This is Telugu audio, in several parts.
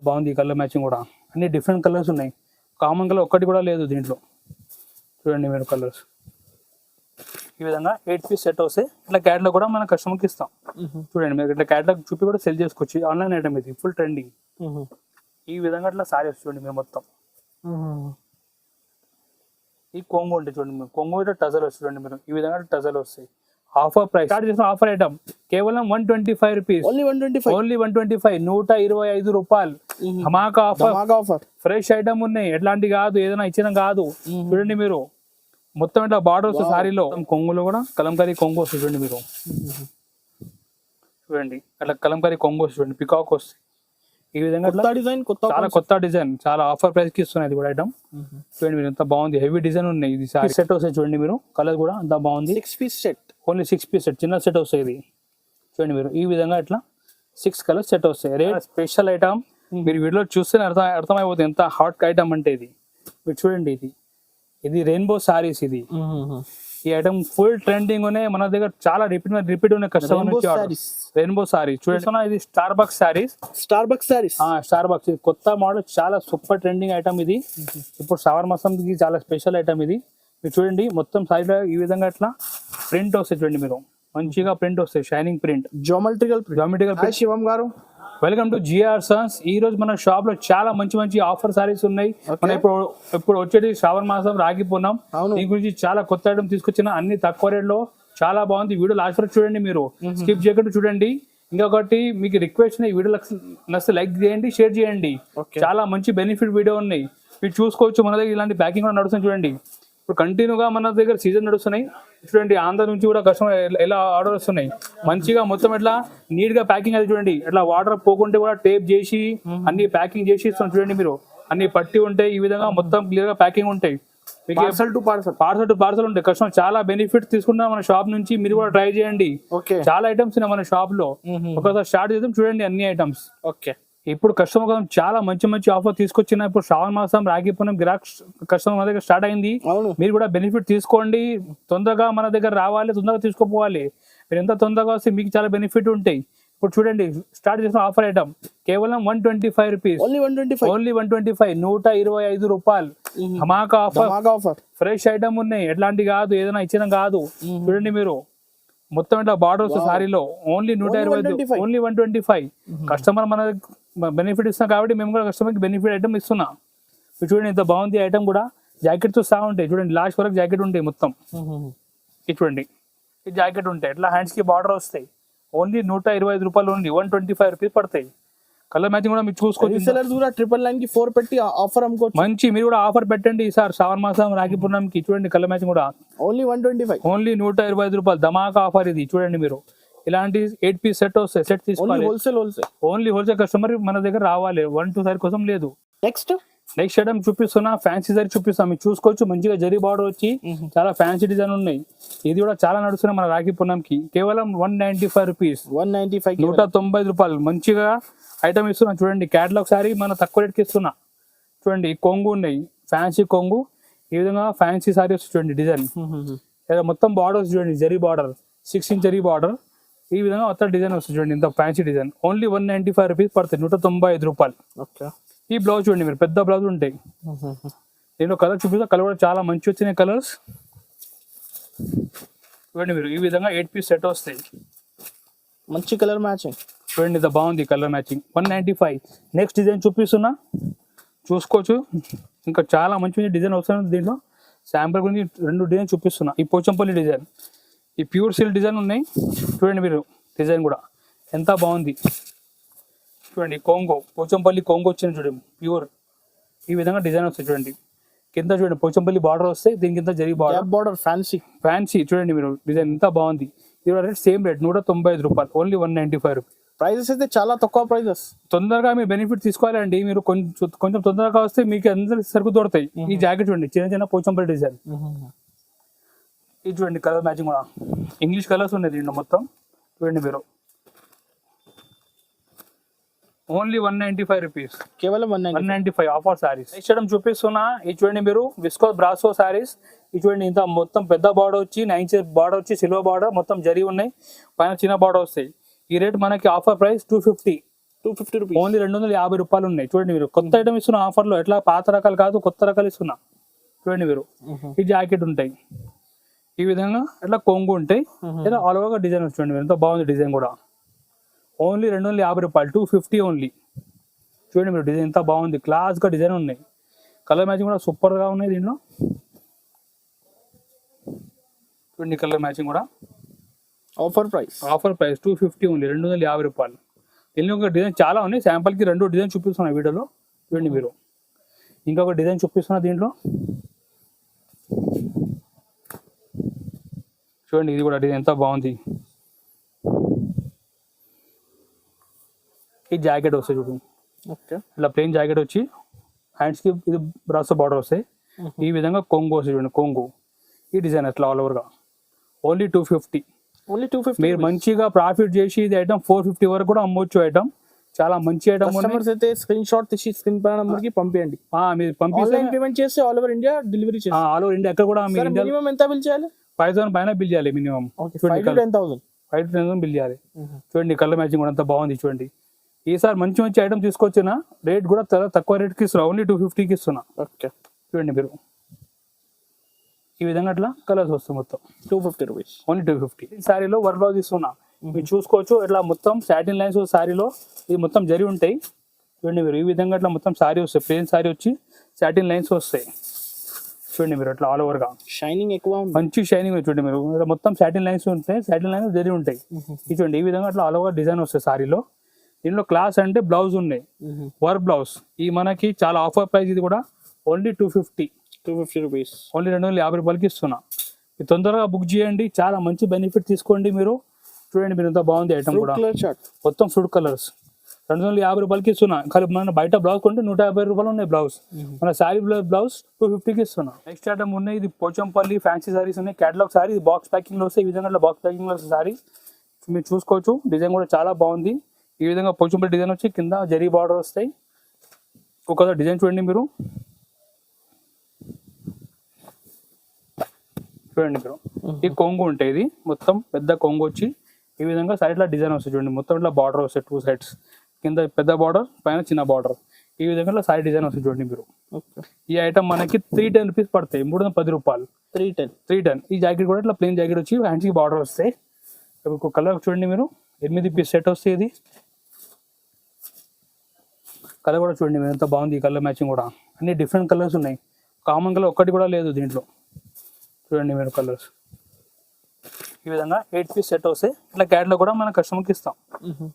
బాగుంది ఈ కలర్ మ్యాచింగ్ కూడా. అన్ని డిఫరెంట్ కలర్స్ ఉన్నాయి, కామన్ కలర్ ఒక్కటి కూడా లేదు దీంట్లో. చూడండి మీరు కలర్స్ ఈ విధంగా 8 పీస్ సెట్ వస్తాయి. ఇట్లా క్యాట్లాగ్ కూడా మన కస్టమర్కి ఇస్తాం. చూడండి మీరు ఇట్లా క్యాట్లాగ్ చూపి కూడా సెల్ చేసుకోవచ్చు. ఆన్లైన్ ఐటమ్ ఇది, ఫుల్ ట్రెండింగ్. ఈ విధంగా ఇట్లా సారీ చూడండి మీరు మొత్తం. ఈ కొంగు ఉంటుంది చూడండి మీరు, కొంగు ఇట్లా టజల్ వస్తుంది చూడండి మీరు. ఈ విధంగా టజల్ వస్తాయి. ఆఫర్ ప్రైస్ స్టార్ట్ చేసిన ఆఫర్ ఐటమ్ కేవలం 125 రూపీస్. ఓన్లీ 125 125 రూపాయలు. ధమాకా ఆఫర్. ఫ్రెష్ ఐటమ్ ఉన్నాయి, ఎట్లాంటి కాదు, ఏదైనా ఇచ్చిన కాదు. చూడండి మీరు మొత్తం ఇట్లా బార్డర్ వస్తుంది సారీలో. కొంగులో కూడా కలంకారీ కొంగు వస్తుంది చూడండి మీరు. చూడండి అట్లా కలంకారీ కొంగు వస్తుంది చూడండి, పికాక్ వస్తుంది. ఈ విధంగా డిజైన్ చాలా కొత్త డిజైన్, చాలా ఆఫర్ ప్రైస్ కి ఇస్తున్నాయి ఇది కూడా ఐటమ్. చూడండి మీరు ఎంత బాగుంది, హెవీ డిజైన్ ఉన్నాయి. ఇది సారీ సెట్ వస్తాయి చూడండి మీరు, కలర్ కూడా అంత బాగుంది. 6 piece set, only 6 piece set, చిన్న సెట్ వస్తాయి ఇది. చూడండి మీరు ఈ విధంగా ఇట్లా 6 కలర్స్ సెట్ వస్తాయి. రేట్ స్పెషల్ ఐటమ్, మీరు వీడియో చూస్తేనే అర్థమైపోతుంది ఎంత హాట్ ఐటమ్ అంటే ఇది. మీరు చూడండి ఇది రెయిన్బో సారీస్. ఇది ఈ ఐటమ్ ఫుల్ ట్రెండింగ్ ఉన్నాయి మన దగ్గర, చాలా రిపీట్ ఉన్న కస్టమర్ రెయిన్బో సారీస్. చూడండి ఇది Starbucks saris. Starbucks కొత్త మోడల్, చాలా సూపర్ ట్రెండింగ్ ఐటమ్ ఇది. ఇప్పుడు శ్రావణ మాసంకి చాలా స్పెషల్ ఐటమ్ ఇది. మీరు చూడండి మొత్తం సారీలో ఈ విధంగా ఇట్లా ప్రింట్ వస్తాయి చూడండి మీరు, మంచిగా ప్రింట్ వస్తాయి, షైనింగ్ ప్రింట్, జామెట్రికల్ ప్రింట్. శివం గారు వెల్కమ్ టు జిఆర్ సన్స్. ఈ రోజు మన షాప్ లో చాలా మంచి ఆఫర్ సారీస్ ఉన్నాయి. మన ఇప్పుడు వచ్చేది శ్రావణ మాసం రాగిపోన్నాం, దీని గురించి చాలా కొత్త ఐటమ్ తీసుకొచ్చిన, అన్ని తక్కువ రేట్ లో చాలా బాగుంది. వీడియో లాస్ట్ వరకు చూడండి, మీరు స్కిప్ చేయకుండా చూడండి. ఇంకొకటి మీకు రిక్వెస్ట్, ఈ వీడియో నచ్చితే లైక్ చేయండి, షేర్ చేయండి. చాలా మంచి బెనిఫిట్ వీడియో ఉన్నాయి, మీరు చూసుకోవచ్చు. మన దగ్గర ఇలాంటి ప్యాకింగ్ కూడా నడుస్తుంది చూడండి. ఇప్పుడు కంటిన్యూగా మన దగ్గర సీజన్ నడుస్తున్నాయి చూడండి. ఆంధ్ర నుంచి కూడా కస్టమర్ ఎలా ఆర్డర్ వస్తున్నాయి, మంచిగా మొత్తం ఇట్లా నీట్ గా ప్యాకింగ్ అది చూడండి. ఇట్లా వాటర్ పోకుంటే కూడా టేప్ చేసి అన్ని ప్యాకింగ్ చేసి ఇస్తాం చూడండి మీరు. అన్ని పట్టి ఉంటాయి, ఈ విధంగా మొత్తం క్లియర్ గా ప్యాకింగ్ ఉంటాయి. పార్సల్ టు పార్సల్ ఉంటాయి. కస్టమర్ చాలా బెనిఫిట్ తీసుకుంటున్నా మన షాప్ నుంచి, మీరు కూడా ట్రై చేయండి. చాలా ఐటమ్స్ ఉన్నాయి మన షాప్ లో, ఒకసారి స్టార్ట్ చేద్దాం చూడండి అన్ని ఐటమ్స్. ఇప్పుడు కస్టమర్ కోసం చాలా మంచి ఆఫర్ తీసుకొచ్చిన. ఇప్పుడు శ్రావణ మాసం రాగిపోయిన గిరాక్ కస్టమర్ మన దగ్గర స్టార్ట్ అయింది. మీరు కూడా బెనిఫిట్ తీసుకోండి. తొందరగా మన దగ్గర రావాలి, తొందరగా తీసుకోపోవాలి. మీరు ఎంత తొందరగా వస్తే మీకు చాలా బెనిఫిట్ ఉంటాయి. ఇప్పుడు చూడండి స్టార్ట్ చేసిన ఆఫర్ ఐటమ్ కేవలం 125 రూపీస్. ఓన్లీ 125 125 రూపాయలు. ధమాకా ఆఫర్. ఫ్రెష్ ఐటమ్ ఉన్నాయి, ఎట్లాంటి కాదు, ఏదైనా ఇచ్చిన కాదు. చూడండి మీరు మొత్తం ఇట్లా బార్డర్ వస్తుంది సారీలో. Only 125, only 125. కస్టమర్ మన బెనిఫిట్ ఇస్తున్నాం కాబట్టి మేము కూడా కస్టమర్కి బెనిఫిట్ ఐటమ్ ఇస్తున్నాం. చూడండి ఎంత బాగుంది ఐటమ్ కూడా. జాకెట్ తో సహా ఉంటాయి చూడండి, లాస్ట్ వరకు జాకెట్ ఉంటాయి మొత్తం. చూడండి ఈ జాకెట్ ఉంటాయి, ఇట్లా హ్యాండ్స్ కి బార్డర్ వస్తాయి. ఓన్లీ 125 రూపాయలు, ఓన్లీ 125 రూపీస్ పడతాయి. కలర్ మ్యాచింగ్ కూడా మీరు చూసుకోవచ్చు. 999 పెట్టి ఆఫర్ అమ్ముకోవచ్చు. మంచి, మీరు కూడా ఆఫర్ పెట్టండి ఈసారి శ్రావణ మాసం రాఖీ పూర్ణమికి. చూడండి కలర్ మ్యాచింగ్ కూడా ఓన్లీ 125, ఓన్లీ 125 రూపాయలు. ధమాకా ఆఫర్ ఇది. చూడండి మీరు ఇలాంటి 8 పీస్ సెట్ వస్తాయి. సెట్ తీసుకోవాలి, ఓన్లీ హోల్సేల్ కస్టమర్ మన దగ్గర రావాలి, 1-2 సారీ కోసం లేదు. నెక్స్ట్ ఐటమ్ చూపిస్తున్నా, ఫ్యాన్సీ సారీ చూపిస్తాం, మీరు చూసుకోవచ్చు. మంచిగా జరీ బార్డర్ వచ్చి చాలా ఫ్యాన్సీ డిజైన్ ఉన్నాయి. ఇది కూడా చాలా నడుస్తున్నాయి మన రాఖీ పూర్ణంకి. కేవలం 195 రూపీస్, 190 రూపాయలు. మంచిగా ఐటమ్ ఇస్తున్నా చూడండి. క్యాటలాగ్ సారీ మన తక్కువ రేట్కి ఇస్తున్నా చూడండి. కొంగు ఉన్నాయి, ఫ్యాన్సీ కొంగు. ఈ విధంగా ఫ్యాన్సీ సారీ వస్తుంది చూడండి డిజైన్. మొత్తం బార్డర్ చూడండి, zari border, 6 inch zari border. ఈ విధంగా మొత్తం డిజైన్ వస్తుంది చూడండి, ఇంత ఫ్యాన్సీ డిజైన్. ఓన్లీ 195 రూపీస్ పడుతుంది, 195 రూపాయలు. ఈ బ్లౌజ్ చూడండి మీరు, పెద్ద బ్లౌజ్ ఉంటాయి. దీంట్లో కలర్ చూపిస్తా, కలర్ కూడా చాలా మంచి వచ్చినాయి కలర్స్. చూడండి మీరు ఈ విధంగా 8 పీస్ సెట్ వస్తాయి. మంచి కలర్ మ్యాచింగ్ చూడండి, ఇంత బాగుంది కలర్ మ్యాచింగ్. 195. నెక్స్ట్ డిజైన్ చూపిస్తున్నా, చూసుకోవచ్చు. ఇంకా చాలా మంచి డిజైన్ వస్తుంది దీంట్లో. శాంపుల్ గురించి 2 డిజైన్ చూపిస్తున్నా. ఈ పోచంపల్లి డిజైన్, ఈ ప్యూర్ సిల్క్ డిజైన్ ఉన్నాయి చూడండి మీరు. డిజైన్ కూడా ఎంత బాగుంది చూడండి. కొంగో, పోచంపల్లి కొంగో వచ్చింది చూడండి, ప్యూర్. ఈ విధంగా డిజైన్ వస్తాయి చూడండి. కింద చూడండి పోచంపల్లి బార్డర్ వస్తాయి, దీని కింద జరీ బార్డర్ ఫ్యాన్సీ చూడండి మీరు. డిజైన్ ఎంత బాగుంది. ఇది రేట్ సేమ్ రేట్, 195 రూపాయలు, ఓన్లీ 195 రూపీస్. ప్రైజెస్ అయితే చాలా తక్కువ ప్రైజెస్. తొందరగా మీ బెనిఫిట్ తీసుకోవాలండి. మీరు కొంచెం తొందరగా వస్తే మీకు అందరి సరుకు దొరుకుతాయి. ఈ జాకెట్ చూడండి, చిన్న పోచంపల్లి డిజైన్. ఇది చూడండి కలర్ మ్యాచింగ్ కూడా, ఇంగ్లీష్ కలర్స్ ఉన్నాయి దీంట్లో మొత్తం. చూడండి మీరు ఓన్లీ 195 రూపీస్, కేవలం 195 ఆఫర్ సారీస్. నెక్స్ట్ ఐటమ్ చూపిస్తున్నా, ఇది చూడండి మీరు, విస్కో బ్రాసో సారీస్. ఇది చూడండి ఇంత మొత్తం పెద్ద బార్డర్ వచ్చి 9 ఇంచ్ బార్డర్ వచ్చి, సిల్వర్ బార్డర్ మొత్తం జరీ ఉన్నాయి, పైన చిన్న బార్డర్ వస్తాయి. ఈ రేట్ మనకి ఆఫర్ ప్రైస్ 250, 250 రూపీస్. ఓన్లీ 250 రూపాయలు ఉన్నాయి. చూడండి మీరు కొత్త ఐటమ్ ఇస్తున్నా ఆఫర్లో. ఎట్లా పాత రకాలు కాదు, కొత్త రకాలు ఇస్తున్నా. చూడండి మీరు ఈ జాకెట్ ఉంటాయి ఈ విధంగా, ఇట్లా కొంగు ఉంటాయి, ఇలా ఆల్ ఓవర్గా డిజైన్ చూడండి మీరు ఎంత బాగుంది డిజైన్ కూడా. ఓన్లీ 250 రూపాయలు, 250 ఓన్లీ. చూడండి మీరు డిజైన్ ఎంత బాగుంది, క్లాస్గా డిజైన్ ఉన్నాయి. కలర్ మ్యాచింగ్ కూడా సూపర్గా ఉన్నాయి దీంట్లో. చూడండి కలర్ మ్యాచింగ్ కూడా. ఆఫర్ ప్రైస్ 250 ఓన్లీ, 250 రూపాయలు. దీనిలో ఒక డిజైన్ చాలా ఉన్నాయి. శాంపుల్కి 2 డిజైన్ చూపిస్తున్నాయి వీడియోలో. చూడండి మీరు ఇంకొక డిజైన్ చూపిస్తున్నా దీంట్లో. చూడండి ఇది కూడా డిజైన్ ఎంత బాగుంది. ఈ జాకెట్ వస్తాయి చూడు, ఓకే. ఇట్లా ప్లెయిన్ జాకెట్ వచ్చి హ్యాండ్స్కి ఇది బ్రాసో బార్డర్ వస్తాయి. ఈ విధంగా కొంగు వస్తాయి చూడండి, కొంగు. ఈ డిజైన్ అట్లా ఆల్ ఓవర్గా. ఓన్లీ 250. ఓన్లీ 250. మీరు మంచిగా ప్రాఫిట్ చేసి ఇది ఐటమ్ 450 వరకు కూడా అమ్మవచ్చు. ఐటమ్ చాలా మంచి ఐటమ్. కస్టమర్స్ అయితే స్క్రీన్ షాట్ తీసి స్క్రీన్ పై నంబర్ కి పంపించండి. మీరు పంపిస్తే ఆన్లైన్ పేమెంట్ చేస్తే ఆల్ ఓవర్ ఇండియా డెలివరీ చేస్తాం. ఆల్ ఓవర్ ఇండియా ఎక్కడ కూడా మీరు ఇండియా మినిమం ఎంత బిల్ చేయాలి? 5,000 పైన బిల్ చేయాలి మినిమం. 5 to 10,000 బిల్ చేయాలి. చూడండి కలర్ మ్యాచింగ్ కూడా అంత బాగుంది. చూడండి ఈసారి మంచి మంచి ఐటమ్ తీసుకొచ్చిన రేట్ కూడా చాలా తక్కువ రేట్కి ఇస్తున్నా. ఓన్లీ 250కి ఇస్తున్నా. ఓకే. చూడండి మీరు ఈ విధంగా అట్లా కలర్స్ వస్తాయి మొత్తం. 250 రూపీస్ ఓన్లీ 250. ఈ శారీలో వర్క్ బ్లౌజ్ ఇస్తున్నా, మీరు చూసుకోవచ్చు. ఇట్లా మొత్తం సాటిన్ లైన్స్ శారీలో ఇది మొత్తం జరి ఉంటాయి. చూడండి మీరు ఈ విధంగా అట్లా మొత్తం శారీ వస్తాయి. ప్లెయిన్ శారీ వచ్చి సాటిన్ లైన్స్ వస్తాయి. చూడండి మీరు అట్లా ఆల్ ఓవర్గా షైనింగ్ ఎక్కువ ఉంది, మంచి షైనింగ్. చూడండి మీరు ఇలా మొత్తం సాటిన్ లైన్స్ ఉంటాయి, సాటిన్ లైన్స్ జరి ఉంటాయి. ఇది చూడండి ఈ విధంగా అట్లా ఆల్ ఓవర్ డిజైన్ వస్తాయి శారీలో. దీనిలో క్లాస్ అంటే బ్లౌజ్ ఉన్నాయి, వర్క్ బ్లౌజ్. ఈ మనకి చాలా ఆఫర్ ప్రైస్. ఇది కూడా ఓన్లీ 250 రూపీస్. ఓన్లీ 250 రూపాయలకి ఇస్తున్నా. ఇది తొందరగా బుక్ చేయండి, చాలా మంచి బెనిఫిట్ తీసుకోండి మీరు. చూడండి మీరు ఎంత బాగుంది ఐటమ్ కూడా. మొత్తం ఫ్రూట్ కలర్స్ 250 రూపాయలకి ఇస్తున్నా. కానీ మన బయట బ్లౌజ్ కొంటే 150 రూపాయలు ఉన్నాయి బ్లౌజ్. మన శారీ బ్లౌజ్ 250కి ఇస్తున్నా. నెక్స్ట్ ఐటమ్ ఉన్నాయి, ఇది పోచంపల్లి ఫ్యాన్సీ సారీస్ ఉన్నాయి. క్యాటలాగ్ సారీ, ఇది బాక్స్ ప్యాకింగ్ లో వస్తాయి. ఈ విధంగా బాక్స్ ప్యాకింగ్ లో వస్తాయి సారీ. మీరు చూసుకోవచ్చు డిజైన్ కూడా చాలా బాగుంది. ఈ విధంగా పోచంపల్లి డిజైన్ వచ్చి కింద జరీ బార్డర్ వస్తాయి. ఒక్కొక్క డిజైన్ చూడండి మీరు. చూడండి మీరు ఈ కొంగు ఉంటాయి. ఇది మొత్తం పెద్ద కొంగు వచ్చి ఈ విధంగా సైడ్ లా డిజైన్ వస్తాయి. చూడండి మొత్తం ఇట్లా బార్డర్ వస్తాయి, 2 సైడ్స్. కింద పెద్ద బార్డర్, పైన చిన్న బార్డర్. ఈ విధంగా సైడ్ డిజైన్ వస్తాయి చూడండి మీరు. ఈ ఐటమ్ మనకి 310 రూపీస్ పడతాయి, 310 రూపాయలు. 310. ఈ జాకెట్ కూడా ఇట్లా ప్లెయిన్ జాకెట్ వచ్చి హ్యాండ్స్కి బార్డర్ వస్తాయి. ఒక కలర్ చూడండి మీరు, 8 పీస్ సెట్ వస్తాయి. ఇది కలర్ కూడా చూడండి మీరు ఎంత బాగుంది. ఈ కలర్ మ్యాచింగ్ కూడా అన్ని డిఫరెంట్ కలర్స్ ఉన్నాయి. కామన్ కలర్ ఒక్కటి కూడా లేదు దీంట్లో. చూడండి మీరు కలర్స్ ఈ విధంగా 8 పీస్ సెట్ వస్తాయి. ఇట్లా క్యాటలాగ్ కూడా మన కస్టమర్కి ఇస్తాం.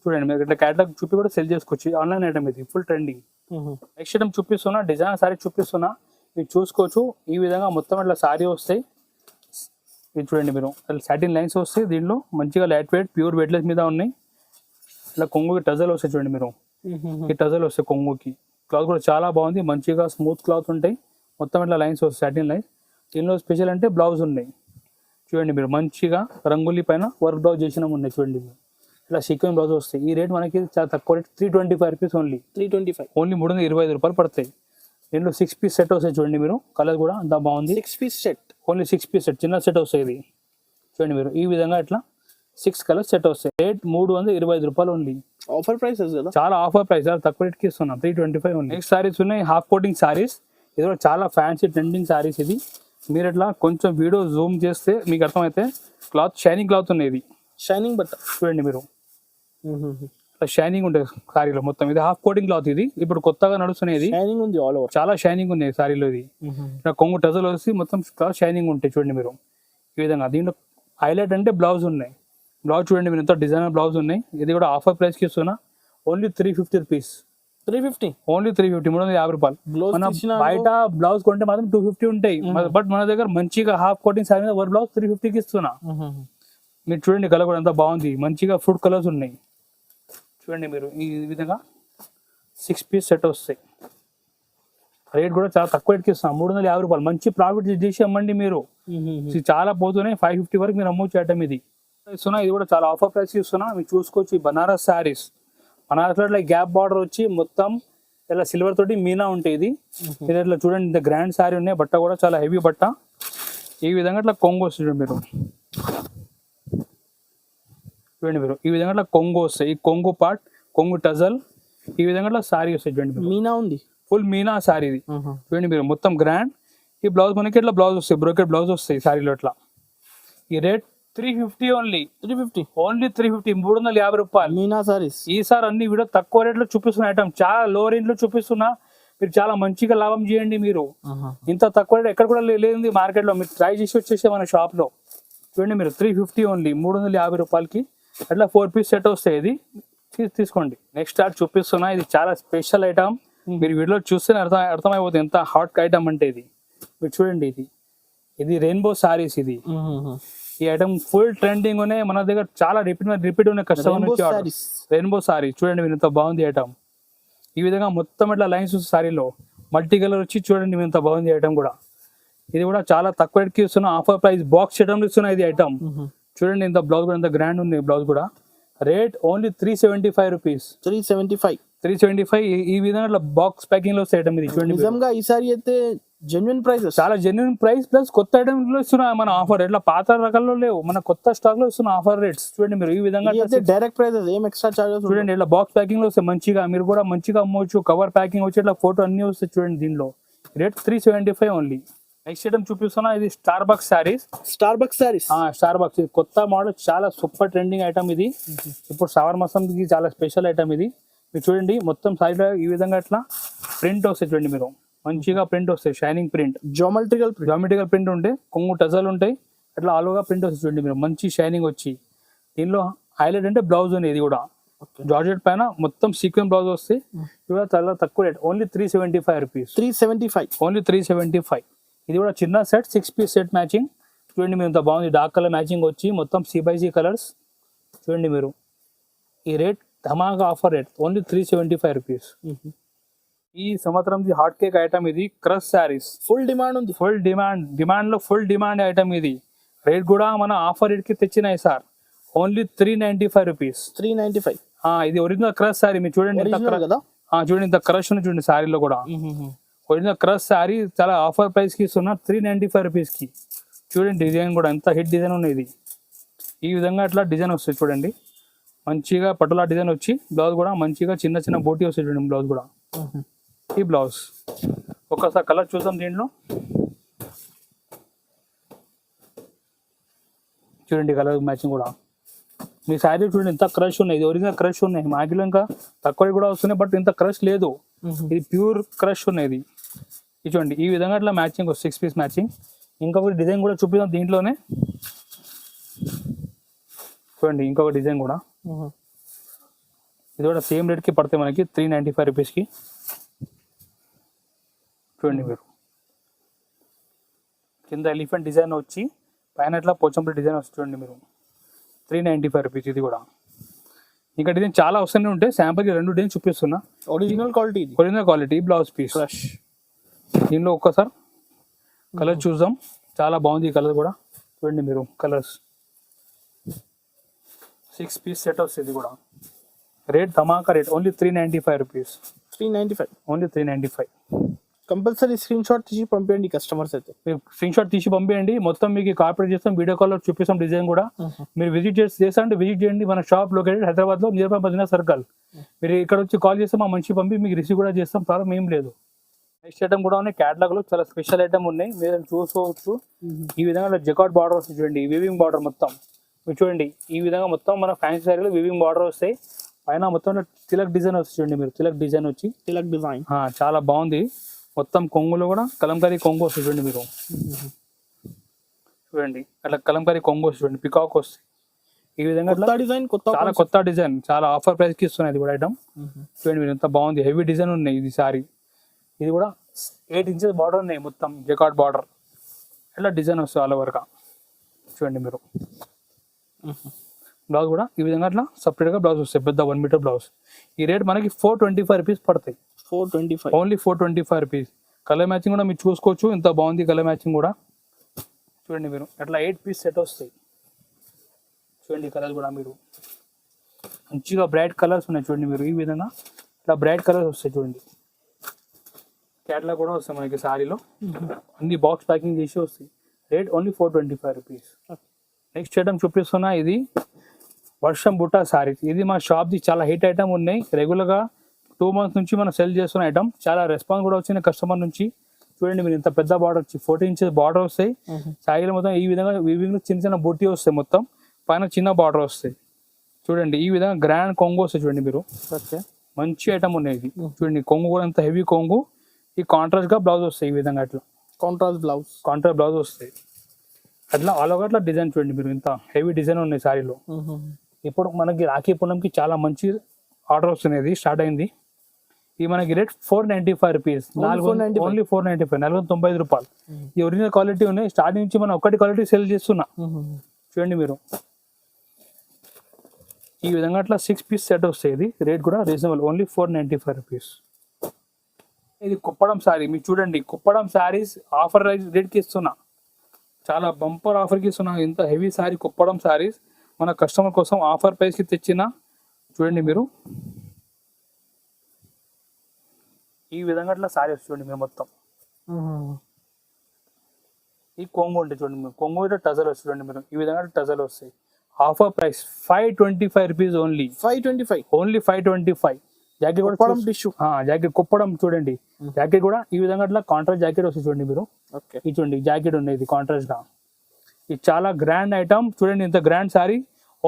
చూడండి మీరు ఇట్లా క్యాటలాగ్ చూపి కూడా సెల్ చేసుకోవచ్చు. ఆన్లైన్ ఐటమ్ ఇది, ఫుల్ ట్రెండింగ్. నెక్స్ట్ ఐటమ్ చూపిస్తున్నా, డిజైన్ సారీ చూపిస్తున్నా, మీరు చూసుకోవచ్చు. ఈ విధంగా మొత్తం ఇట్లా సారీ వస్తాయి. ఇది చూడండి మీరు సాటిన్ లైన్స్ వస్తాయి. దీంట్లో మంచిగా లైట్ వెయిట్ ప్యూర్ వెయిట్లెస్ మీద ఉన్నాయి. ఇట్లా కొంగుకి టజల్ వస్తాయి చూడండి మీరు. ఈ టజల్ వస్తాయి కొంగుకి. క్లాత్ కూడా చాలా బాగుంది, మంచిగా స్మూత్ క్లాత్ ఉంటాయి. మొత్తం ఇట్లా లైన్స్ వస్తాయి, సాటిన్ లైన్స్. దీనిలో స్పెషల్ అంటే బ్లౌజ్ ఉన్నాయి. చూడండి మీరు మంచిగా రంగులీ పైన వర్క్ బ్లౌజ్ చేసిన ఉన్నాయి. చూడండి మీరు ఇట్లా సీక్వెన్స్ బ్లౌజ్ వస్తాయి. ఈ రేట్ మనకి చాలా తక్కువ రేట్, 325 రూపీస్ ఓన్లీ. 325 ఓన్లీ 325 రూపాయలు పడతాయి. దీంట్లో 6 పీస్ సెట్ వస్తాయి. చూడండి మీరు కలర్ కూడా అంత బాగుంది. 6 piece set, only 6 piece set, చిన్న సెట్ వస్తాయి. ఇది చూడండి మీరు ఈ విధంగా ఇట్లా 6 కలర్స్ సెట్ వస్తాయి. రేట్ 325 రూపాయలు ఓన్లీ. ఆఫర్ ప్రైసెస్ కదా, చాలా ఆఫర్ ప్రైస్, చాలా తక్కువ రేట్కి ఇస్తున్నాం. 325 ఓన్లీ. నెక్స్ట్ సారీస్ ఉన్నాయి, హాఫ్ కోటింగ్ సారీస్. ఇది కూడా చాలా ఫ్యాన్సీ ట్రెండింగ్ సారీస్. ఇది మీరు ఇట్లా కొంచెం వీడియో జూమ్ చేస్తే మీకు అర్థమైతే క్లాత్ షైనింగ్ క్లాత్ ఉన్నాయి. ఇది షైనింగ్ బట్ట చూడండి మీరు షైనింగ్ ఉంటుంది సారీలో మొత్తం. ఇది హాఫ్ కోటింగ్ క్లాత్. ఇది ఇప్పుడు కొత్తగా నడుస్తున్నది. షైనింగ్ ఉంది ఆల్ ఓవర్, చాలా షైనింగ్ ఉంది సారీలో. ఇది కొంగు టజల్ వచ్చి మొత్తం క్లాత్ షైనింగ్ ఉంటాయి. చూడండి మీరు ఈ విధంగా. దీంట్లో హైలైట్ అంటే బ్లౌజ్ ఉన్నాయి. బ్లౌజ్ చూడండి మీరు ఎంత డిజైనర్ బ్లౌజ్ ఉన్నాయి. ఇది కూడా ఆఫర్ ప్రైస్కి ఇస్తున్నా. Only 350 rupees. 350 ఓన్లీ 350, 350 రూపాయలు. మన బయట బ్లౌజ్ కొంటే మాత్రం 250 ఉంటాయి. బట్ మన దగ్గర మంచిగా హాఫ్ కోటింగ్ సారీ మీద బ్లౌజ్ 350కి ఇస్తున్నా. మీరు చూడండి కలర్ కూడా ఎంత బాగుంది, మంచిగా ఫ్రూట్ కలర్స్ ఉన్నాయి. చూడండి మీరు ఈ విధంగా 6 పీస్ సెట్ వస్తాయి. రేట్ కూడా చాలా తక్కువ రేట్కి ఇస్తున్నాం, 350 రూపాయలు. మంచి ప్రాఫిట్ చేసి అమ్మండి మీరు. చాలా పోతున్నాయి, 550 వరకు మీరు అమ్మవచ్చు ఐటమ్. ఇది ఇస్తున్నా, ఇది కూడా చాలా ఆఫర్ ప్రైస్ ఇస్తున్నా. మీరు చూసుకోవచ్చు. ఈ బనారస్ శారీస్, బనారస్లో ఇట్లా గ్యాప్ బార్డర్ వచ్చి మొత్తం ఇలా సిల్వర్ తోటి మీనా ఉంటాయి. ఇది ఇట్లా చూడండి ఇంత గ్రాండ్ శారీ ఉన్నాయి. బట్ట కూడా చాలా హెవీ బట్ట. ఈ విధంగా ఇట్లా కొంగు వస్తుంది మీరు. చూడండి మీరు ఈ విధంగా ఇట్లా కొంగు వస్తాయి. ఈ కొంగు పార్ట్, కొంగు టజల్ ఈ విధంగా సారీ వస్తాయి చూడండి, మీనా ఉంది. ఫుల్ మీనా సారీ ఇది చూడండి మీరు, మొత్తం గ్రాండ్. ఈ బ్లౌజ్ మనకి ఇట్లా బ్లౌజ్ వస్తాయి, బ్రోకెట్ బ్లౌజ్ వస్తాయి సారీలో ఇట్లా. ఈ రేట్ 350 ఓన్లీ, 350 ఓన్లీ 350, 350 రూపాయలు. మీనా సారీస్. ఈసారి అన్ని వీడియో తక్కువ రేట్ లో చూపిస్తున్న ఐటమ్, చాలా లో రేంజ్ లో చూపిస్తున్నా. మీరు చాలా మంచిగా లాభం చేయండి. మీరు ఇంత తక్కువ రేట్ ఎక్కడ కూడా లేదు మార్కెట్ లో. మీరు ట్రై చేసి వచ్చేసే మన షాప్ లో చూడండి మీరు, 350 ఓన్లీ, 350 రూపాయలకి అట్లా 4 పీస్ సెట్ వస్తాయి. ఇది తీసుకోండి. నెక్స్ట్ స్టార్ట్ చూపిస్తున్నా, ఇది చాలా స్పెషల్ ఐటమ్. మీరు వీడియో చూస్తేనే అర్థమైపోతుంది ఎంత హాట్ ఐటమ్ అంటే ఇది. మీరు చూడండి, ఇది రెయిన్బో సారీస్. ఇది ఈ ఐటమ్ ఫుల్ ట్రెండింగ్ ఉన్నాయి మన దగ్గర, చాలా రిపీట్ ఉన్న కస్టమర్. రెయిన్బో సారీ చూడండి మీరు, ఎంత బాగుంది ఐటమ్. ఈ విధంగా మొత్తం ఇట్లా లైన్స్ సారీలో మల్టీ కలర్ వచ్చి చూడండి మీరు, ఎంత బాగుంది ఐటమ్ కూడా. ఇది కూడా చాలా తక్కువ రేట్కి ఇస్తున్నా, ఆఫర్ ప్రైస్ బాక్స్ చేయడం ఇస్తున్నా ఇది ఐటమ్. చూడండి ఇంత బ్లౌజ్ కూడా ఎంత గ్రాండ్ ఉంది. బ్లౌజ్ కూడా రేట్ ఓన్లీ 375 రూపీస్. 375 ఈ విధంగా బాక్స్ ప్యాకింగ్ లో ఐటమ్ ఇది చూడండి. నిజంగా ఈ సారీ అయితే జెన్యున్ ప్రైస్, చాలా జెన్యున్ ప్రైస్, ప్లస్ కొత్త ఐటమ్ లో ఇస్తున్నా మన ఆఫర్. ఇట్లా పాత రకాల్లో లేవు, మన కొత్త స్టాక్ లో ఇస్తున్న ఆఫర్ రేట్స్ చూడండి మీరు. ఈ విధంగా డైరెక్ట్ ప్రైస్, ఏం ఎక్స్ట్రా చార్జెస్ చూడండి. ఇట్లా బాక్స్ ప్యాకింగ్ లో వస్తాయి మంచిగా, మీరు కూడా మంచిగా అమ్మవచ్చు. కవర్ ప్యాకింగ్ వచ్చి ఇట్లా ఫోటో అన్ని వస్తాయి చూడండి. దీనిలో రేట్ 375 ఓన్లీ. నెక్స్ట్ ఐటమ్ చూపిస్తున్నా, ఇది Starbucks saris. Starbucks ఇది కొత్త మోడల్, చాలా సూపర్ ట్రెండింగ్ ఐటమ్ ఇది. ఇప్పుడు శ్రావణ మాసంకి చాలా స్పెషల్ ఐటమ్ ఇది. మీరు చూడండి మొత్తం సారీలో ఈ విధంగా ఇట్లా ప్రింట్ వస్తాయి చూడండి మీరు, మంచిగా ప్రింట్ వస్తాయి, షైనింగ్ ప్రింట్, జామెట్రికల్ ప్రింట్ ఉంటాయి, కొంగు టజల్ ఉంటాయి, అట్లా ఆలుగా ప్రింట్ వస్తాయి చూడండి మీరు, మంచి షైనింగ్ వచ్చి. దీనిలో హైలైట్ అంటే బ్లౌజ్ ఉంది. ఇది కూడా జార్జెట్ పైన మొత్తం సీక్వెన్స్ బ్లౌజ్ వస్తాయి. ఇది కూడా చాలా తక్కువ రేట్, ఓన్లీ 375 రూపీస్. 375 ఓన్లీ 375. ఇది కూడా చిన్న సెట్, 6 పీస్ సెట్ మ్యాచింగ్ చూడండి మీరు, ఎంత బాగుంది. డార్క్ కలర్ మ్యాచింగ్ వచ్చి మొత్తం C/C కలర్స్ చూడండి మీరు. ఈ రేట్ ధమాకా ఆఫర్ రేట్, ఓన్లీ 375 రూపీస్. ఈ సంవత్సరం హాట్ కేక్ ఐటమ్ ఇది, క్రష్ సారీస్. ఫుల్ డిమాండ్ ఉంది, ఫుల్ డిమాండ్ ఐటమ్ ఇది. రేట్ కూడా మన ఆఫర్ రేట్ కి తెచ్చినాయి సార్, ఓన్లీ 395 రూపీస్. 395. ఇది ఒరిజినల్ క్రష్ సారీ. మీరు చూడండి చూడండి ఇంత క్రష్ ఉంది చూడండి సారీలో కూడా. ఒరిజినల్ క్రష్ సారీ చాలా ఆఫర్ ప్రైస్ కి ఇస్తున్నా, 395 రూపీస్ కి. చూడండి డిజైన్ కూడా ఎంత హిట్ డిజైన్ ఉంది ఇది. ఈ విధంగా ఇట్లా డిజైన్ వస్తుంది చూడండి, మంచిగా పట్టులా డిజైన్ వచ్చి, బ్లౌజ్ కూడా మంచిగా చిన్న చిన్న బోటీ వస్తుంది చూడండి. బ్లౌజ్ కూడా ఈ బ్లౌజ్ ఒకసారి కలర్ చూద్దాం. దీంట్లో చూడండి కలర్ మ్యాచింగ్ కూడా. మీ శారీ చూడండి ఎంత క్రష్ ఉన్నాయి, ఇది ఒరిజినల్ క్రష్ ఉన్నాయి. మాగిలో ఇంకా తక్కువ కూడా వస్తున్నాయి, బట్ ఇంత క్రష్ లేదు, ఇది ప్యూర్ క్రష్ ఉన్నాయి. ఇది చూడండి ఈ విధంగా ఇట్లా మ్యాచింగ్ 6 పీస్ మ్యాచింగ్. ఇంకొక డిజైన్ కూడా చూపిద్దాం దీంట్లోనే. చూడండి ఇంకొక డిజైన్ కూడా, ఇది కూడా సేమ్ రేట్ కి పడతాయి మనకి, 395 రూపీస్ కి. చూడండి మీరు, కింద ఎలిఫెంట్ డిజైన్ వచ్చి పైన ఇట్లా పోచంపల్లి డిజైన్ వస్తుంది చూడండి మీరు, 395 రూపీస్. ఇది కూడా ఇంకా డిజైన్ చాలా వస్తూనే ఉంటాయి. శాంపుల్ కి 2 డిజైన్ చూపిస్తున్నా. Original quality blouse piece. దీనిలో ఒక్కసారి కలర్ చూద్దాం, చాలా బాగుంది ఈ కలర్ కూడా. చూడండి మీరు కలర్స్, 6 పీస్ సెట్ వస్తుంది. ఇది కూడా రేట్ ధమాకా rate, only 395 rupees. 395 only 395. Compulsory screenshot తీసి పంపించండి కస్టమర్స్ అయితే. మీరు స్క్రీన్ షాట్ తీసి పంపించండి, మొత్తం మీకు కార్పొరేట్ చేస్తాం, వీడియో కాల్ చూపిస్తాం డిజైన్ కూడా. మీరు విజిట్ చేస్తారంటే విజిట్ చేయండి. మన షాప్ లొకేటెడ్ హైదరాబాద్ లో నియర్ బై మదీనా సర్కిల్. మీరు ఇక్కడ వచ్చి కాల్ చేస్తే మా మంచి పంపి మీకు రిసీవ్ కూడా చేస్తాం, ప్రాబ్లం ఏం లేదు. నెక్స్ట్ ఐటమ్ కూడా ఉన్నాయి, క్యాటలాగ్ లో చాలా స్పెషల్ ఐటమ్ ఉన్నాయి, మీరు చూసుకోవచ్చు. ఈ విధంగా జకాట్ బార్డర్ వస్తుంది చూడండి, వీవింగ్ బార్డర్ మొత్తం. మీరు చూడండి ఈ విధంగా మొత్తం మన ఫ్యాన్సీ శారీలో వీవింగ్ బార్డర్ వస్తాయి, పైన మొత్తం తిలక్ డిజైన్ వస్తుంది చూడండి మీరు. తిలక్ డిజైన్ వచ్చి చాలా బాగుంది. మొత్తం కొంగులో కూడా కలంకారీ కొంగు వస్తుంది చూడండి మీరు. చూడండి అట్లా కలంకారీ కొంగు వస్తుంది చూడండి, పికాక్ వస్తుంది. ఈ విధంగా చాలా కొత్త డిజైన్, చాలా ఆఫర్ ప్రైస్ కి ఇస్తున్నాయి. ఇది కూడా ఐటమ్ చూడండి మీరు, ఎంత బాగుంది. హెవీ డిజైన్ ఉన్నాయి ఇది సారీ. ఇది కూడా 8 ఇంచెస్ బార్డర్ ఉన్నాయి, మొత్తం జకాట్ బార్డర్. ఇట్లా డిజైన్ వస్తుంది ఆల్ ఓవర్ గా చూడండి మీరు. బ్లౌజ్ కూడా ఈ విధంగా అట్లా సపరేట్ గా బ్లౌజ్ వస్తాయి, పెద్ద 1 మీటర్ బ్లౌజ్. ఈ రేట్ మనకి 425 రూపీస్ పడతాయి. 425 ఓన్లీ 425 రూపీస్. కలర్ మ్యాచింగ్ కూడా మీరు చూసుకోవచ్చు, ఇంత బాగుంది కలర్ మ్యాచింగ్ కూడా. చూడండి మీరు అట్లా 8 పీస్ సెట్ వస్తాయి. చూడండి కలర్ కూడా మీరు మంచిగా బ్రైట్ కలర్స్ ఉన్నాయి చూడండి మీరు. ఈ విధంగా ఇట్లా బ్రైట్ కలర్స్ వస్తాయి చూడండి. క్యాట్లాగ్ కూడా వస్తాయి మనకి సారీలో, అన్ని బాక్స్ ప్యాకింగ్ చేసి వస్తాయి. Rate only 425 rupees. Next item చూపిస్తున్నా, ఇది వర్షం బుట్ట సారీస్. ఇది మా షాప్ది చాలా హిట్ ఐటమ్ ఉన్నాయి. రెగ్యులర్గా 2 months నుంచి మనం సెల్ చేస్తున్న ఐటమ్. చాలా రెస్పాన్స్ కూడా వచ్చింది కస్టమర్ నుంచి. చూడండి మీరు ఇంత పెద్ద బార్డర్ వచ్చి 14 inches బార్డర్ వస్తాయి. సాయిలో మొత్తం ఈ విధంగా వీవింగ్ లో చిన్న చిన్న బుట్టి వస్తాయి, మొత్తం పైన చిన్న బార్డర్ వస్తాయి. చూడండి ఈ విధంగా గ్రాండ్ కొంగు వస్తాయి. చూడండి మీరు మంచి ఐటమ్ ఉన్నాయి ఇది. చూడండి కొంగు కూడా అంత హెవీ కొంగు. ఈ కాంట్రాస్ట్ గా బ్లౌజ్ వస్తాయి ఈ విధంగా, అట్లా కాంట్రాస్ట్ బ్లౌజ్ వస్తాయి. అట్లా ఆల్ ఓవర్ అట్లా డిజైన్ చూడండి మీరు, ఇంత హెవీ డిజైన్ ఉన్నాయి సారీలో. ఇప్పుడు మనకి రాఖీ పూర్ణంకి చాలా మంచి ఆర్డర్ వస్తుంది, స్టార్ట్ అయింది. ఇది మనకి రేట్ 495 రూపీస్, ఓన్లీ 495, 495 రూపాయలు. ఈ ఒరిజినల్ క్వాలిటీ ఉన్నాయి. స్టార్టింగ్ నుంచి మనం ఒకటి క్వాలిటీ సేల్ చేస్తున్నా. చూడండి మీరు ఈ విధంగా అట్లా 6 piece సెట్ వస్తాయి. ఇది రేట్ కూడా రీజనబుల్, ఓన్లీ 495 రూపీస్. ఇది కుప్పడం శారీ. మీరు చూడండి కుప్పడం శారీస్ ఆఫర్ రేట్కి ఇస్తున్నా, చాలా బంపర్ ఆఫర్కి ఇస్తున్నా. ఇంత హెవీ శారీ కుప్పడం శారీస్ మన కస్టమర్ కోసం ఆఫర్ ప్రైస్కి తెచ్చిన. చూడండి మీరు ఈ విధంగా అట్లా శారీ వస్తుంది. చూడండి మీరు మొత్తం ఈ కొంగు ఉంటుంది. చూడండి మీరు కొంగు టజల్ వస్తుంది. చూడండి మీరు ఈ విధంగా టజల్ వస్తాయి. Offer price 525 rupees only. 525. Jacket కూడా జాకెట్ కుప్పడం చూడండి. జాకెట్ కూడా ఈ విధంగా అట్లా కాంట్రాస్ట్ జాకెట్ వస్తుంది. చూడండి మీరు ఇది చూడండి జాకెట్ ఉంది కాంట్రాస్ట్ గా. ఇది చాలా గ్రాండ్ ఐటమ్. చూడండి ఇంత గ్రాండ్ సారీ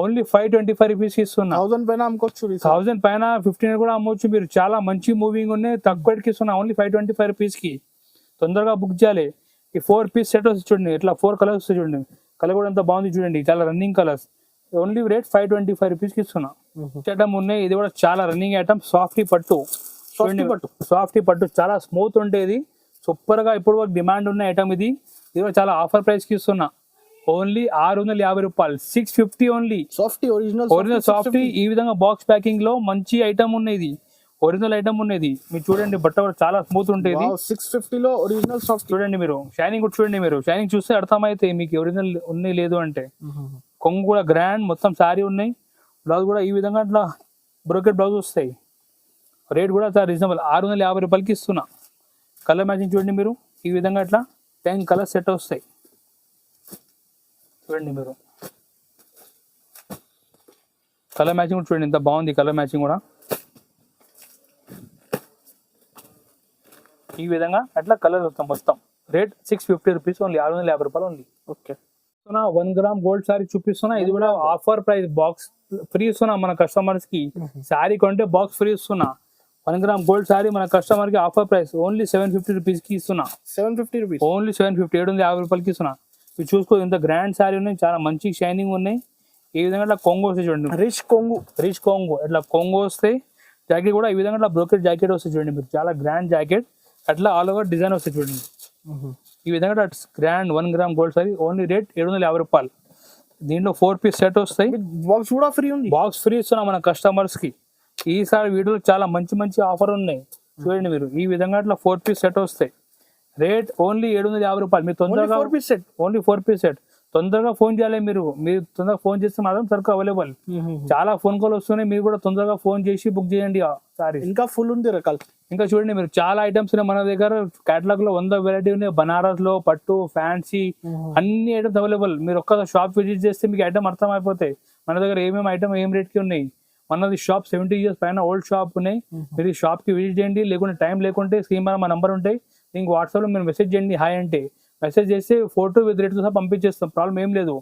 ఓన్లీ 525 రూపీస్ ఇస్తున్నా. 1000 పైన అమ్ముకోవచ్చు, 1000 పైన 1500 కూడా అమ్మవచ్చు మీరు. చాలా మంచి మూవింగ్ ఉన్నాయి, తక్కువ రేట్కి ఇస్తున్నా, ఓన్లీ 525 రూపీస్ కి. తొందరగా బుక్ చేయాలి. ఈ 4 piece సెట్ వస్తుంది. చూడండి ఇట్లా 4 కలర్స్ వస్తాయి. చూడండి కలర్ కూడా ఎంత బాగుంది. చూడండి చాలా running colours. Only rate 525 rupees కి ఇస్తున్నా. ఐటమ్ ఉన్నాయి. ఇది కూడా చాలా రన్నింగ్ ఐటమ్. సాఫ్టీ పట్టు చాలా స్మూత్ ఉండేది. సూపర్ గా ఇప్పుడు వరకు డిమాండ్ ఉన్న ఐటమ్ ఇది. ఇది కూడా చాలా ఆఫర్ ప్రైస్ కి ఇస్తున్నా. ఓన్లీ 650 రూపాయలు, 650 ఓన్లీ. ఒరిజినల్ సాఫ్టీ ఈ విధంగా బాక్స్ ప్యాకింగ్ లో మంచి ఐటమ్ ఉన్నది. ఒరిజినల్ ఐటమ్ ఉన్నది. మీరు చూడండి బట్ట కూడా చాలా స్మూత్ ఉంటుంది. 650 లో ఒరిజినల్ సాఫ్ట్. చూడండి మీరు షైనింగ్ కూడా చూడండి. మీరు షైనింగ్ చూస్తే అర్థమైతే మీకు ఒరిజినల్ ఉన్నాయి లేదు అంటే. కొంగు కూడా గ్రాండ్ మొత్తం శారీ ఉన్నాయి. బ్లౌజ్ కూడా ఈ విధంగా అట్లా బ్రోకెట్ బ్లౌజ్ వస్తాయి. రేట్ కూడా చాలా రీజనబుల్, 650 రూపాయలకి ఇస్తున్నా. కలర్ మ్యాచింగ్ చూడండి మీరు ఈ విధంగా అట్లా 10 కలర్ సెట్ వస్తాయి. చూడండి మీరు కలర్ మ్యాచింగ్ కూడా చూడండి ఎంత బాగుంది. కలర్ మ్యాచింగ్ కూడా ఈ విధంగా అట్లా కలర్ వస్తాం మొత్తం. రేట్ 650 రూపీస్ ఓన్లీ, 650 రూపాయలు only. Okay 1 gram gold sorry చూపిస్తున్నా. ఇది కూడా ఆఫర్ ప్రైస్, బాక్స్ ఫ్రీ ఇస్తున్నా మన కస్టమర్స్ కి. సారీ కొంటే బాక్స్ ఫ్రీ ఇస్తున్నా. 1 గ్రామ్ గోల్డ్ సారీ మన కస్టమర్ కి ఆఫర్ ప్రైస్ ఓన్లీ 750 రూపీస్ కి ఇస్తున్నా. 750 రూపీస్ ఓన్లీ 750, 750 రూపాయలకి ఇస్తున్నా. ఇవి చూసుకో ఇంత గ్రాండ్ సారీ ఉన్నాయి, చాలా మంచి షైనింగ్ ఉన్నాయి. ఈ విధంగా ఇట్లా కొంగు వస్తాయి చూడండి, రిచ్ కొంగు ఇట్లా కొంగు వస్తాయి. జాకెట్ కూడా ఈ విధంగా ఇట్లా బ్రోకెట్ జాకెట్ వస్తాయి చూడండి మీరు, చాలా గ్రాండ్ జాకెట్. అట్లా ఆల్ ఓవర్ డిజైన్ వస్తాయి చూడండి ఈ విధంగా grand 1 gram gold sorry only rate 750 రూపాయలు. దీంట్లో 4 piece సెట్ వస్తాయి. బాక్స్ కూడా ఫ్రీ ఉంది. బాక్స్ ఫ్రీ ఇస్తున్నాం మన కస్టమర్స్ కి. ఈసారి వీడియోలో చాలా మంచి ఆఫర్ ఉన్నాయి చూడండి మీరు. ఈ విధంగా అట్లా 4 piece సెట్ వస్తాయి. రేట్ ఓన్లీ 750 రూపాయలు. మీరు తొందరగా ఓన్లీ 4 piece సెట్. తొందరగా ఫోన్ చేయాలి మీరు తొందరగా ఫోన్ చేస్తే మాత్రం సరుకు అవైలబుల్. చాలా ఫోన్ కాల్ వస్తున్నాయి, మీరు కూడా తొందరగా ఫోన్ చేసి బుక్ చేయండి. సారీ ఇంకా ఫుల్ ఉంది రకాలు. ఇంకా చూడండి మీరు చాలా ఐటమ్స్ ఉన్నాయి మన దగ్గర. కేటలాగ్ లో 100 వెరైటీ ఉన్నాయి. బనారస్ లో పట్టు, ఫ్యాన్సీ అన్ని ఐటమ్స్ అవైలబుల్. మీరు ఒక్క షాప్ విజిట్ చేస్తే మీకు ఐటమ్ అర్థం అయిపోతాయి మన దగ్గర ఏమేమి ఐటమ్ ఏం రేట్ కి ఉన్నాయి. మనది షాప్ 70 years పైన ఓల్డ్ షాప్ ఉన్నాయి. మీరు ఈ షాప్ కి విజిట్ చేయండి. లేకుంటే టైం లేకుంటే స్క్రీన్ పైన మా నంబర్ ఉంటాయి. ఇంక వాట్సాప్ లో మీరు మెసేజ్ చేయండి. హాయ్ అంటే మెసేజ్ చేస్తే ఫోటో విత్ రేట్ సహా పంపించేస్తాం. ప్రాబ్లం ఏం లేదు.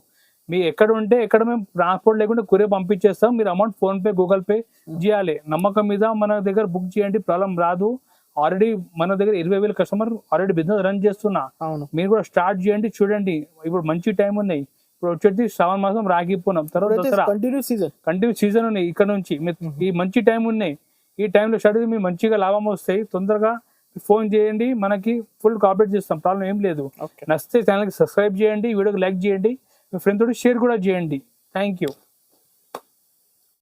మీ ఎక్కడ ఉంటే ఎక్కడ మేము ట్రాన్స్పోర్ట్ లేకుంటే కొరియర్ పంపించేస్తాం. మీరు amount phone pay, Google pay చేయాలి. నమ్మకం మీద మన దగ్గర బుక్ చేయండి, ప్రాబ్లం రాదు. ఆల్రెడీ మన దగ్గర 20,000 కస్టమర్ ఆల్రెడీ బిజినెస్ రన్ చేస్తున్నా. మీరు కూడా స్టార్ట్ చేయండి. చూడండి ఇప్పుడు మంచి టైం ఉన్నాయి. ఇప్పుడు వచ్చేసి శ్రావణ మాసం, రాఖీ పూర్ణం, తర్వాత దసరా కంటిన్యూ సీజన్ ఉన్నాయి. ఇక్కడ నుంచి ఈ మంచి టైం ఉన్నాయి. ఈ టైంలో స్టార్ట్ చేసి మీరు మంచిగా లాభం వస్తాయి. తొందరగా ఫోన్ చేయండి, మనకి ఫుల్ కోఆపరేట్ చేస్తాం. ప్రాబ్లం ఏం లేదు. నచ్చితే ఛానల్కి సబ్స్క్రైబ్ చేయండి, వీడియోకి లైక్ చేయండి, మీ ఫ్రెండ్ తోటి షేర్ కూడా చేయండి. Thank you.